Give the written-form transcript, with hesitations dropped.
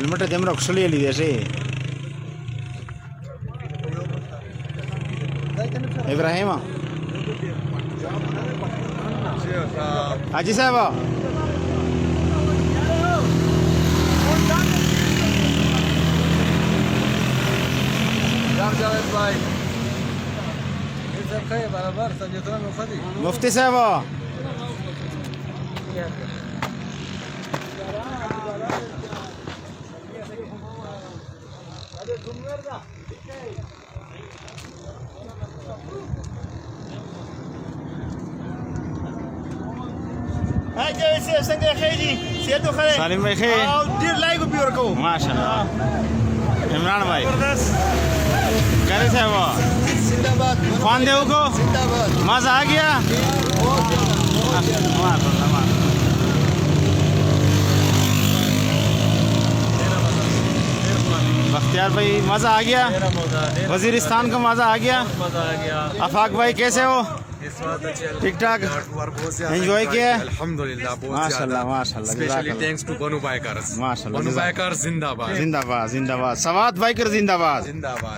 helmet तेम रक्षली लीधे इब्राहिम हाजी साहब मुफ्ती साहब सालिम भाई खे माशाल्लाह इमरान भाई करे साहब कौन देव को मजा आ गया बख्तियार भाई मजा आ गया वजीरिस्तान का मजा आ गया अफाक भाई कैसे हो ठीक ठाक एंजॉय किया अल्हम्दुलिल्लाह माशाल्लाह माशाल्लाह specially thanks to Bannu bikers माशाल्लाह बनु बाइकर्स जिंदाबाद जिंदाबाद जिंदाबाद सवाद बाइकर जिंदाबाद जिंदाबाद